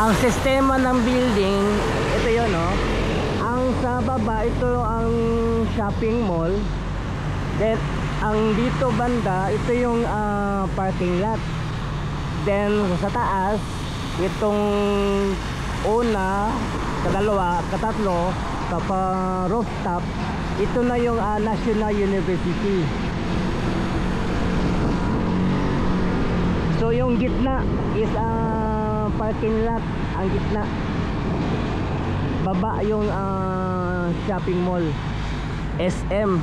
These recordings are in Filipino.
Ang sistema ng building, ito yun, no? Ang sa baba, ito ang shopping mall. Then ang dito banda, ito yung parking lot. Then sa taas, itong una, kadalawa, katatlo, rooftop, ito na yung National University. So yung gitna is parking lot, ang gitna. Baba yung shopping mall, SM.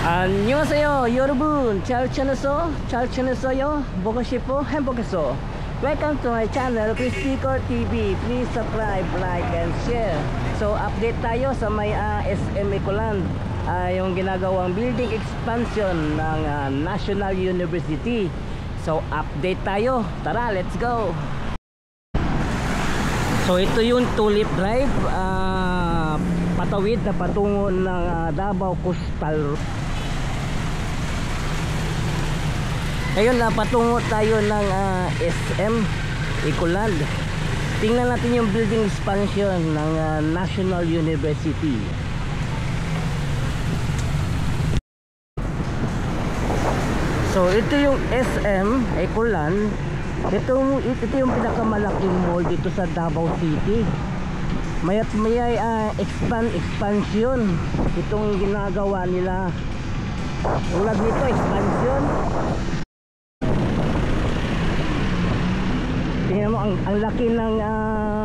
안녕하세요 여러분, 잘 지냈어요? 보고 싶어? 행복했어. Welcome to my channel, Christico TV. Please subscribe, like, and share. So update tayo sa may SM Ecoland, yung ginagawang building expansion ng National University. So update tayo, tara, let's go. So ito yung Tulip Drive, patawid na patungo ng Davao Coastal. Ngayon patungo tayo ng SM Ecoland. Tingnan natin yung building expansion ng National University. So ito yung SM Ecoland. Ito yung pinakamalaking mall dito sa Davao City. May expansion itong ginagawa nila. Ulad nito, expansion. Tingnan mo ang laki ng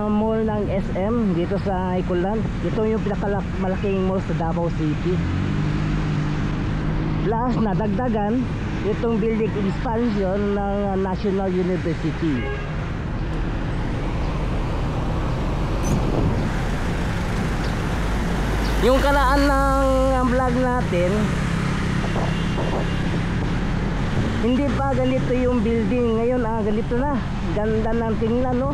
mall ng SM dito sa Ecoland. Ito yung pinakamalaking mall sa Davao City. Plus nadagdagan itong building expansion ng National University. Yung kalaan ng vlog natin, hindi pa ganito yung building. Ngayon ganito na. Ganda ng tingnan, no?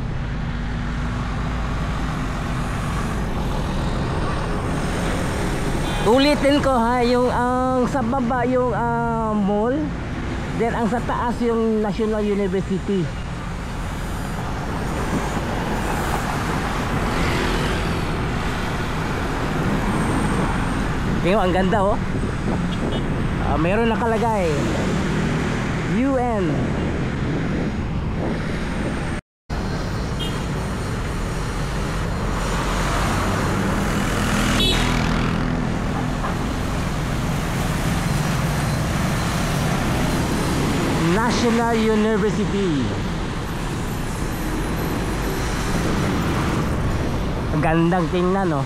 Ulitin ko ha, yung sa baba yung mall, then ang sa taas yung National University. Tingnan, ang ganda, oh. Meron nakalagay UN. National University. Ang gandang tingnan, no?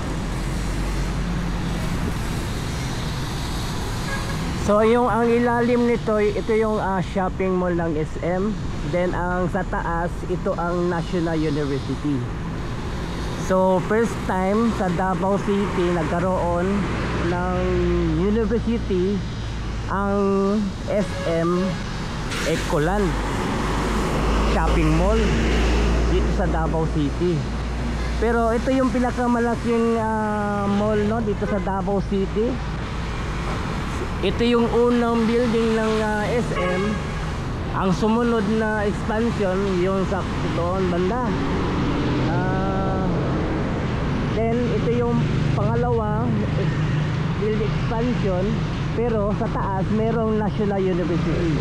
So yung ang ilalim nito, ito yung shopping mall ng SM. Then ang sa taas, ito ang National University. So first time sa Davao City nagkaroon ng university ang SM Ecoland shopping mall dito sa Davao City. Pero ito yung pinakamalaking mall, no, dito sa Davao City. Ito yung unang building ng SM. Ang sumunod na expansion yung sa doon banda. Then ito yung pangalawa building expansion, pero sa taas merong National University.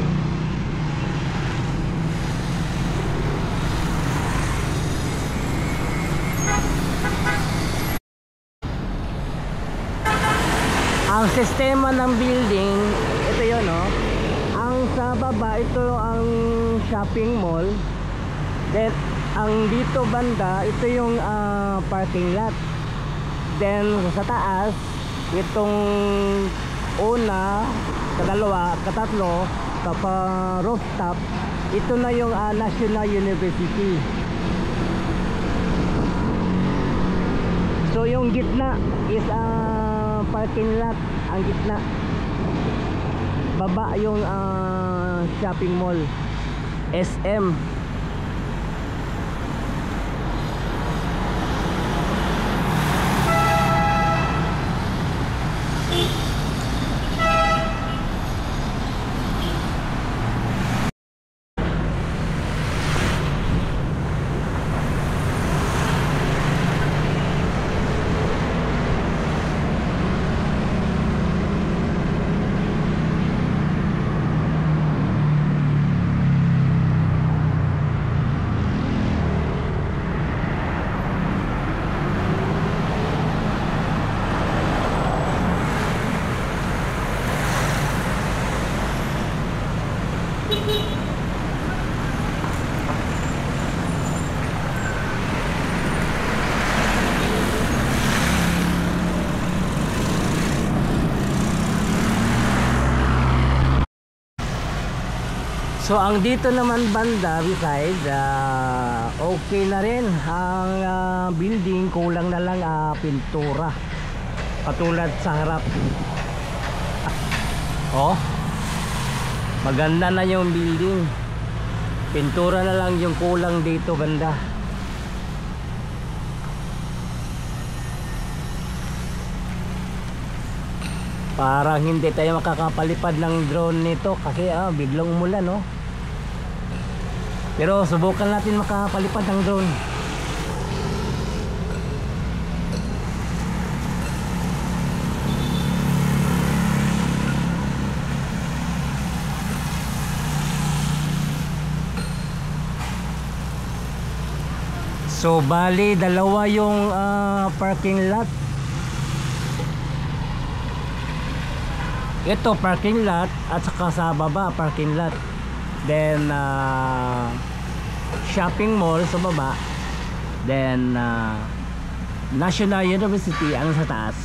Ang sistema ng building, ito yun, no? Ang sa baba, ito ang shopping mall. Then ang dito banda, ito yung parking lot. Then sa taas, itong una, kadalawa, katatlo, rooftop, ito na yung National University. So yung gitna is parking lot, ang gitna. Baba yung shopping mall, SM. So ang dito naman banda beside, okay na rin ang building, kulang na lang pintura katulad sa harap. Oh, maganda na yung building, pintura na lang yung kulang dito banda. Parang hindi tayo makakapalipad ng drone nito kasi biglang umulan, no? Pero subukan natin makapalipad ng drone. So bali dalawa yung parking lot. Ito parking lot at saka sa baba parking lot. Then shopping mall sa baba. Then National University ang sa taas.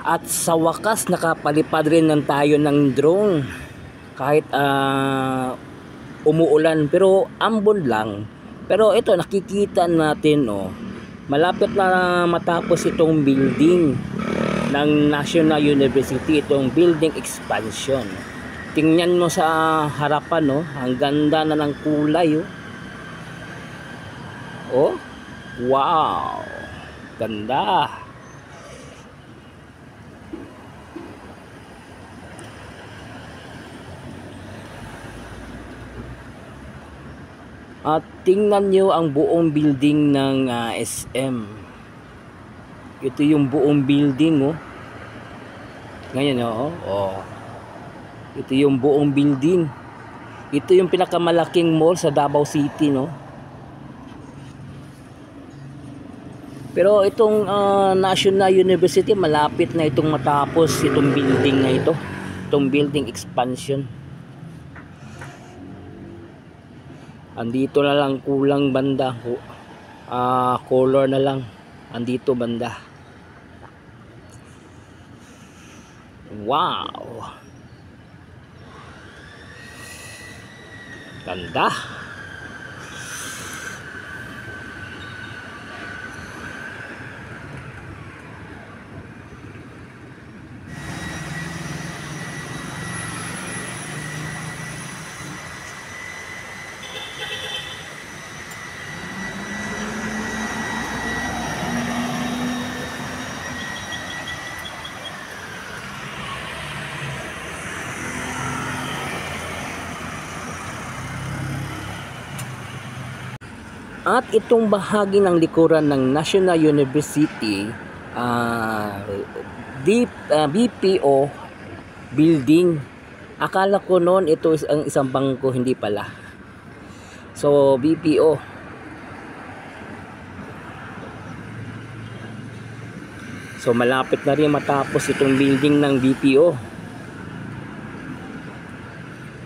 At sa wakas nakapalipad rin ng tayo ng drone kahit umuulan, pero ambon lang. Pero ito nakikita natin, malapit na matapos itong building ng National University, itong building expansion. Tingnan mo sa harapan, ang ganda na ng kulay. Oh, wow, ganda. At tingnan nyo ang buong building ng SM. Ito yung buong building, Ngayon, ito yung buong building. Ito yung pinakamalaking mall sa Davao City, Pero itong National University, malapit na itong matapos itong building na ito. Itong building expansion. Andito na lang kulang banda, color na lang andito banda. Wow, ganda. At itong bahagi ng likuran ng National University, BPO building. Akala ko noon ito is ang isang bangko, hindi pala. So BPO. So malapit na rin matapos itong building ng BPO.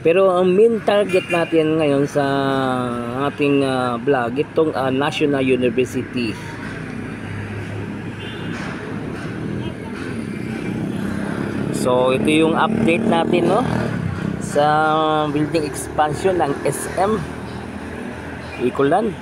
Pero ang main target natin ngayon sa ating vlog, itong National University. So ito yung update natin, sa building expansion ng SM Icolan.